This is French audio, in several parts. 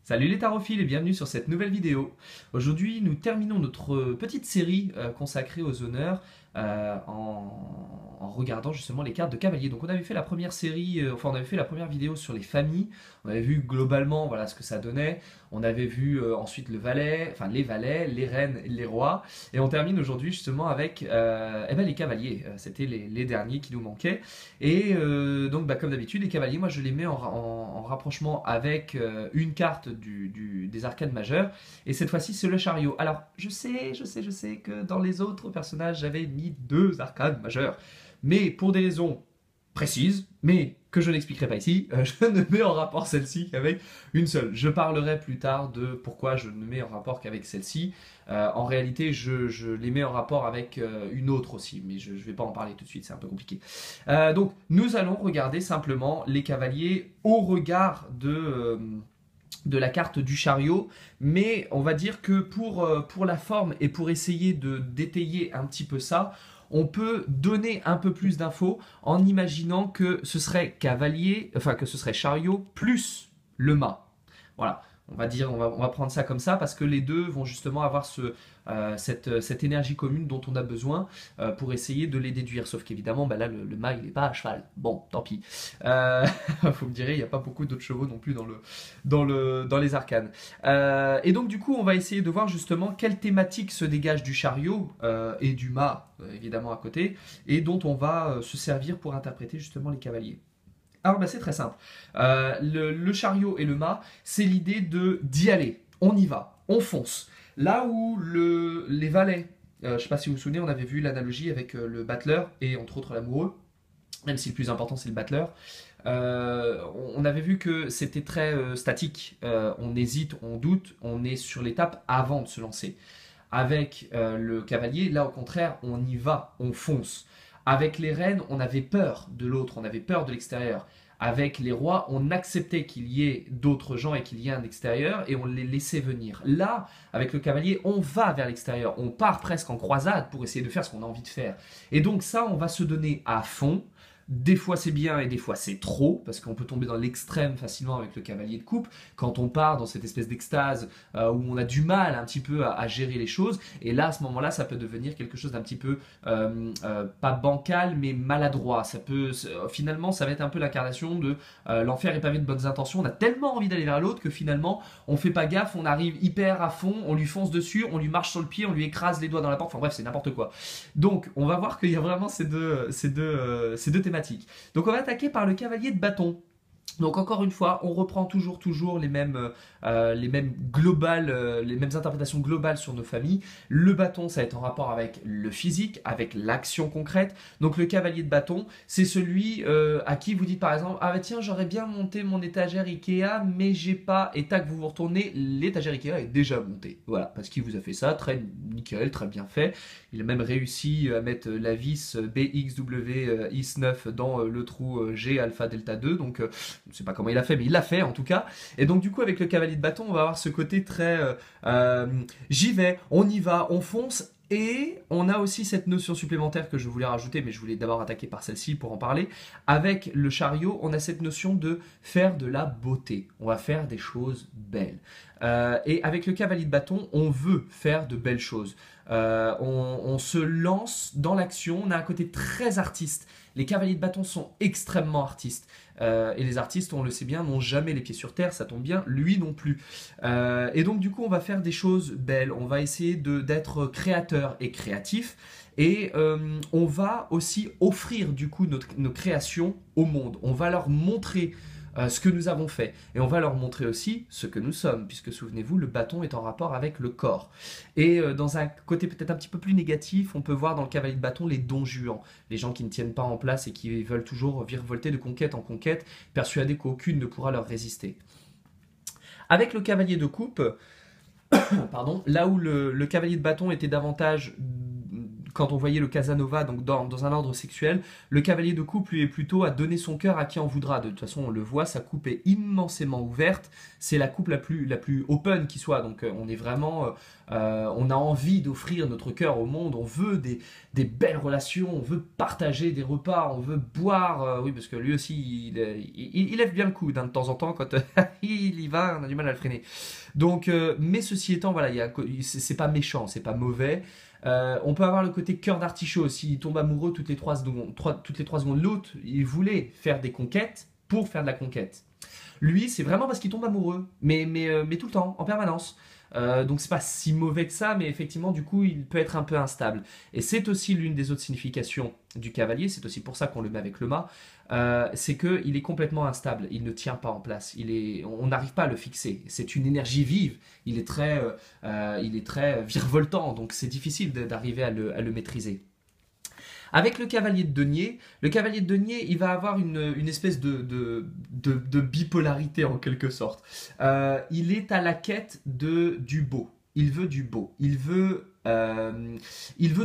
Salut les tarophiles et bienvenue sur cette nouvelle vidéo. Aujourd'hui, nous terminons notre petite série consacrée aux honneurs en regardant justement les cartes de cavalier. Donc on avait fait la première série, on avait fait la première vidéo sur les familles. On avait vu globalement voilà ce que ça donnait. On avait vu ensuite le valet, enfin les valets, les reines, les rois. Et on termine aujourd'hui justement avec les cavaliers. C'était les derniers qui nous manquaient. Et donc comme d'habitude, les cavaliers, moi je les mets en rapprochement avec une carte des arcanes majeures. Et cette fois-ci, c'est le chariot. Alors, je sais que dans les autres personnages, j'avais mis deux arcanes majeures. Mais pour des raisons précises, mais que je n'expliquerai pas ici, je ne mets en rapport celle-ci qu'avec une seule. Je parlerai plus tard de pourquoi je ne mets en rapport qu'avec celle-ci. En réalité, je les mets en rapport avec une autre aussi, mais je ne vais pas en parler tout de suite, c'est un peu compliqué. Donc, nous allons regarder simplement les cavaliers au regard de la carte du chariot, mais on va dire que pour la forme et pour essayer de d'étayer un petit peu ça, on peut donner un peu plus d'infos en imaginant que ce serait cavalier, enfin que ce serait chariot plus le mât. Voilà, on va prendre ça comme ça parce que les deux vont justement avoir cette énergie commune dont on a besoin pour essayer de les déduire. Sauf qu'évidemment, bah là, le mât, il n'est pas à cheval. Bon, tant pis. Vous me direz, il n'y a pas beaucoup d'autres chevaux non plus dans les arcanes. Et donc, du coup, on va essayer de voir justement quelle thématique se dégage du chariot et du mât, évidemment, à côté, et dont on va se servir pour interpréter justement les cavaliers. Alors c'est très simple. Le chariot et le mât, c'est l'idée d'y aller. On y va, on fonce. Là où les valets, je ne sais pas si vous vous souvenez, on avait vu l'analogie avec le battleur et entre autres l'amoureux, même si le plus important c'est le battleur. On avait vu que c'était très statique. On hésite, on doute, on est sur l'étape avant de se lancer. Avec le cavalier, là au contraire, on y va, on fonce. Avec les reines, on avait peur de l'autre, on avait peur de l'extérieur. Avec les rois, on acceptait qu'il y ait d'autres gens et qu'il y ait un extérieur et on les laissait venir. Là, avec le cavalier, on va vers l'extérieur, on part presque en croisade pour essayer de faire ce qu'on a envie de faire. Et donc ça, on va se donner à fond. Des fois c'est bien et des fois c'est trop, parce qu'on peut tomber dans l'extrême facilement avec le cavalier de coupe, quand on part dans cette espèce d'extase où on a du mal un petit peu à gérer les choses, et là à ce moment-là ça peut devenir quelque chose d'un petit peu, pas bancal mais maladroit, finalement ça va être un peu l'incarnation de l'enfer est pavé de bonnes intentions, on a tellement envie d'aller vers l'autre que finalement on fait pas gaffe, on arrive hyper à fond, on lui fonce dessus, on lui marche sur le pied, on lui écrase les doigts dans la porte, enfin bref c'est n'importe quoi. Donc on va voir qu'il y a vraiment ces deux thématiques. Donc on va attaquer par le cavalier de bâton. Donc encore une fois, on reprend toujours les mêmes globales, les mêmes interprétations globales sur nos familles. Le bâton, ça va être en rapport avec le physique, avec l'action concrète. Donc le cavalier de bâton, c'est celui à qui vous dites par exemple, ah bah tiens, j'aurais bien monté mon étagère Ikea, mais j'ai pas. Et tac, vous vous retournez, l'étagère Ikea est déjà montée. Voilà, parce qu'il vous a fait ça, très nickel, très bien fait. Il a même réussi à mettre la vis BXW IS9 dans le trou G alpha delta 2, donc je ne sais pas comment il a fait, mais il l'a fait en tout cas. Et donc du coup avec le cavalier de bâton, on va avoir ce côté très j'y vais, on y va, on fonce. Et on a aussi cette notion supplémentaire que je voulais rajouter, mais je voulais d'abord attaquer par celle-ci pour en parler. Avec le chariot, on a cette notion de faire de la beauté. On va faire des choses belles. Et avec le cavalier de bâton, on veut faire de belles choses. On se lance dans l'action, on a un côté très artiste. Les cavaliers de bâton sont extrêmement artistes. Et les artistes, on le sait bien, n'ont jamais les pieds sur terre, ça tombe bien, lui non plus. Et donc du coup, on va faire des choses belles, on va essayer d'être créateur et créatif. Et on va aussi offrir du coup nos créations au monde. On va leur montrer ce que nous avons fait. Et on va leur montrer aussi ce que nous sommes, puisque souvenez-vous, le bâton est en rapport avec le corps. Et dans un côté peut-être un petit peu plus négatif, on peut voir dans le cavalier de bâton les dons juants, les gens qui ne tiennent pas en place et qui veulent toujours virevolter de conquête en conquête, persuadés qu'aucune ne pourra leur résister. Avec le cavalier de coupe, pardon, là où le cavalier de bâton était davantage quand on voyait le Casanova donc dans un ordre sexuel, le cavalier de coupe lui est plutôt à donner son cœur à qui en voudra. De toute façon, on le voit, sa coupe est immensément ouverte. C'est la coupe la plus open qui soit. Donc on est vraiment, on a envie d'offrir notre cœur au monde. On veut des belles relations, on veut partager des repas, on veut boire. Oui, parce que lui aussi, il lève bien le coude de temps en temps quand il y va, on a du mal à le freiner. Donc, mais ceci étant, voilà, c'est pas méchant, c'est pas mauvais. On peut avoir le côté cœur d'artichaut. S'il tombe amoureux toutes les 3 secondes, toutes les 3 secondes, l'autre, il voulait faire des conquêtes pour faire de la conquête. Lui, c'est vraiment parce qu'il tombe amoureux, mais tout le temps, en permanence. Donc c'est pas si mauvais que ça, mais effectivement, du coup, il peut être un peu instable. Et c'est aussi l'une des autres significations du cavalier, c'est aussi pour ça qu'on le met avec le mât, c'est qu'il est complètement instable, il ne tient pas en place, on n'arrive pas à le fixer. C'est une énergie vive, il est très virevoltant, donc c'est difficile d'arriver à le maîtriser. Avec le cavalier de denier, il va avoir une espèce de bipolarité en quelque sorte. Il est à la quête du beau. Il veut du beau. Il veut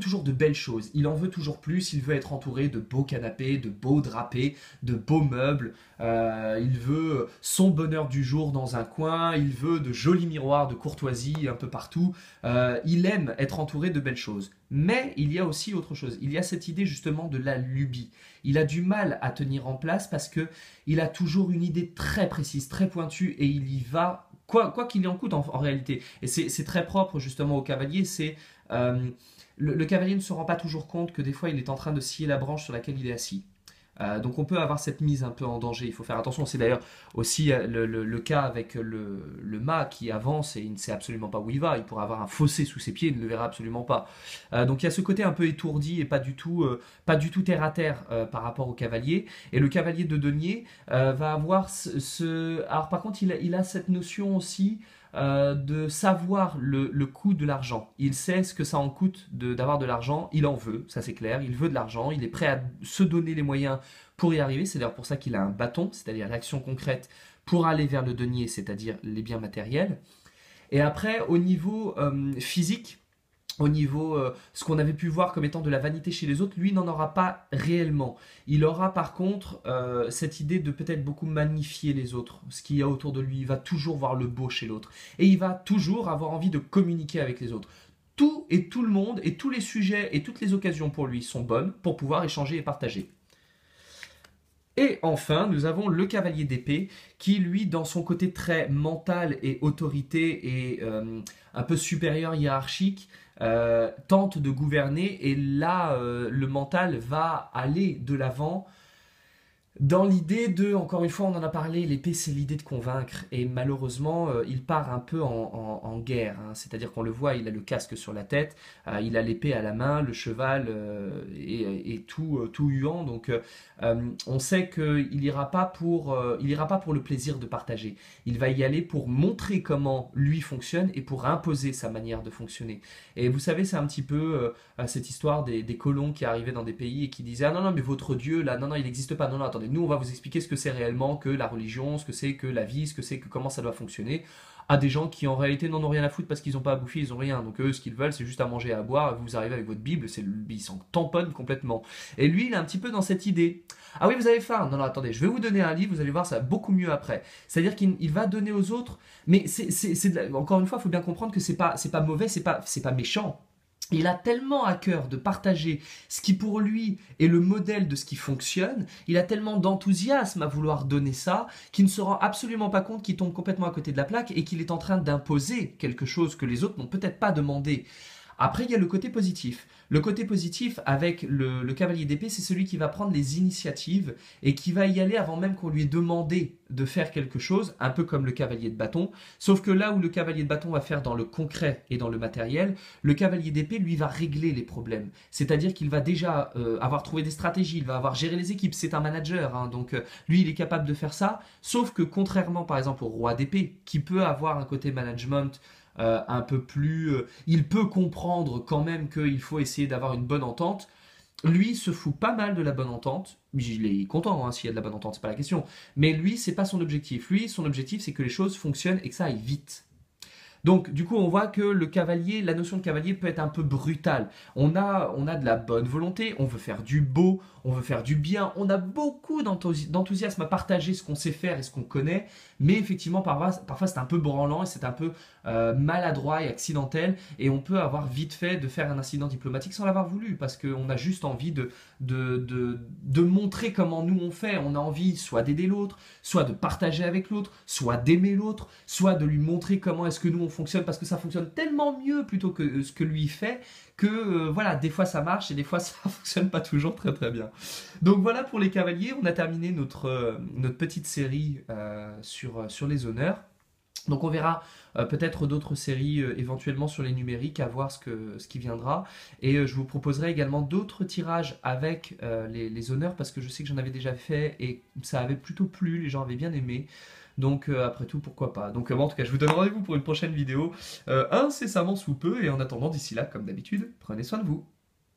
toujours de belles choses. Il en veut toujours plus. Il veut être entouré de beaux canapés, de beaux drapés, de beaux meubles. Il veut son bonheur du jour dans un coin. Il veut de jolis miroirs de courtoisie un peu partout. Il aime être entouré de belles choses. Mais il y a aussi autre chose. Il y a cette idée justement de la lubie. Il a du mal à tenir en place parce que il a toujours une idée très précise, très pointue et il y va quoi qu'il en coûte en réalité. Et c'est très propre justement au cavalier. Le cavalier ne se rend pas toujours compte que des fois il est en train de scier la branche sur laquelle il est assis. Donc on peut avoir cette mise un peu en danger, il faut faire attention. C'est d'ailleurs aussi le cas avec le mât qui avance et il ne sait absolument pas où il va. Il pourrait avoir un fossé sous ses pieds, il ne le verra absolument pas. Donc il y a ce côté un peu étourdi et pas du tout terre à terre par rapport au cavalier. Et le cavalier de denier va avoir Alors par contre il a cette notion aussi de savoir le coût de l'argent. Il sait ce que ça en coûte d'avoir de l'argent, il en veut, ça c'est clair, il veut de l'argent, il est prêt à se donner les moyens pour y arriver, c'est d'ailleurs pour ça qu'il a un bâton, c'est-à-dire l'action concrète pour aller vers le denier, c'est-à-dire les biens matériels. Et après, au niveau physique, au niveau, ce qu'on avait pu voir comme étant de la vanité chez les autres, lui n'en aura pas réellement. Il aura par contre cette idée de peut-être beaucoup magnifier les autres, ce qu'il y a autour de lui. Il va toujours voir le beau chez l'autre. Et il va toujours avoir envie de communiquer avec les autres. Tout et tout le monde et tous les sujets et toutes les occasions pour lui sont bonnes pour pouvoir échanger et partager. Et enfin, nous avons le cavalier d'épée qui, lui, dans son côté très mental et autorité et un peu supérieur hiérarchique, tente de gouverner. Et là, le mental va aller de l'avant dans l'idée encore une fois, on en a parlé, l'épée c'est l'idée de convaincre, et malheureusement il part un peu en guerre, hein. C'est-à-dire qu'on le voit, il a le casque sur la tête, il a l'épée à la main, le cheval est tout huant, donc on sait qu'il ira pas pour le plaisir de partager, il va y aller pour montrer comment lui fonctionne et pour imposer sa manière de fonctionner. Et vous savez, c'est un petit peu cette histoire des colons qui arrivaient dans des pays et qui disaient ah non non mais votre Dieu là, non non il n'existe pas, non non attendez, nous on va vous expliquer ce que c'est réellement que la religion, ce que c'est que la vie, ce que c'est que comment ça doit fonctionner, à des gens qui en réalité n'en ont rien à foutre parce qu'ils n'ont pas à bouffer, ils n'ont rien, donc eux ce qu'ils veulent c'est juste à manger et à boire, vous arrivez avec votre Bible, ils s'en tamponnent complètement. Et lui il est un petit peu dans cette idée, ah oui vous avez faim, non non attendez, je vais vous donner un livre, vous allez voir ça va beaucoup mieux après. C'est-à-dire qu'il va donner aux autres, mais encore une fois il faut bien comprendre que c'est pas mauvais, c'est pas méchant. Il a tellement à cœur de partager ce qui pour lui est le modèle de ce qui fonctionne, il a tellement d'enthousiasme à vouloir donner ça, qu'il ne se rend absolument pas compte qu'il tombe complètement à côté de la plaque et qu'il est en train d'imposer quelque chose que les autres n'ont peut-être pas demandé. Après, il y a le côté positif. Le côté positif avec le cavalier d'épée, c'est celui qui va prendre les initiatives et qui va y aller avant même qu'on lui ait demandé de faire quelque chose, un peu comme le cavalier de bâton. Sauf que là où le cavalier de bâton va faire dans le concret et dans le matériel, le cavalier d'épée, lui, va régler les problèmes. C'est-à-dire qu'il va déjà avoir trouvé des stratégies, il va avoir géré les équipes, c'est un manager, hein, donc lui, il est capable de faire ça. Sauf que contrairement, par exemple, au roi d'épée, qui peut avoir un côté management un peu plus... il peut comprendre quand même qu'il faut essayer d'avoir une bonne entente. Lui se fout pas mal de la bonne entente. Il est content hein, s'il y a de la bonne entente, c'est pas la question. Mais lui, c'est pas son objectif. Lui, son objectif, c'est que les choses fonctionnent et que ça aille vite. Donc, du coup, on voit que le cavalier, la notion de cavalier peut être un peu brutale. On a de la bonne volonté, on veut faire du beau, on veut faire du bien, on a beaucoup d'enthousiasme à partager ce qu'on sait faire et ce qu'on connaît, mais effectivement, parfois c'est un peu branlant et c'est un peu maladroit et accidentel, et on peut avoir vite fait de faire un incident diplomatique sans l'avoir voulu, parce qu'on a juste envie de montrer comment nous on fait. On a envie soit d'aider l'autre, soit de partager avec l'autre, soit d'aimer l'autre, soit de lui montrer comment est-ce que nous on fonctionne, parce que ça fonctionne tellement mieux plutôt que ce que lui fait, que voilà, des fois ça marche et des fois ça fonctionne pas toujours très très bien. Donc voilà pour les cavaliers, on a terminé notre petite série sur les honneurs. Donc on verra peut-être d'autres séries éventuellement sur les numériques, à voir ce qui viendra. Et je vous proposerai également d'autres tirages avec les honneurs, parce que je sais que j'en avais déjà fait et ça avait plutôt plu, les gens avaient bien aimé. Donc après tout, pourquoi pas. Donc bon, en tout cas, je vous donne rendez-vous pour une prochaine vidéo incessamment sous peu. Et en attendant, d'ici là, comme d'habitude, prenez soin de vous.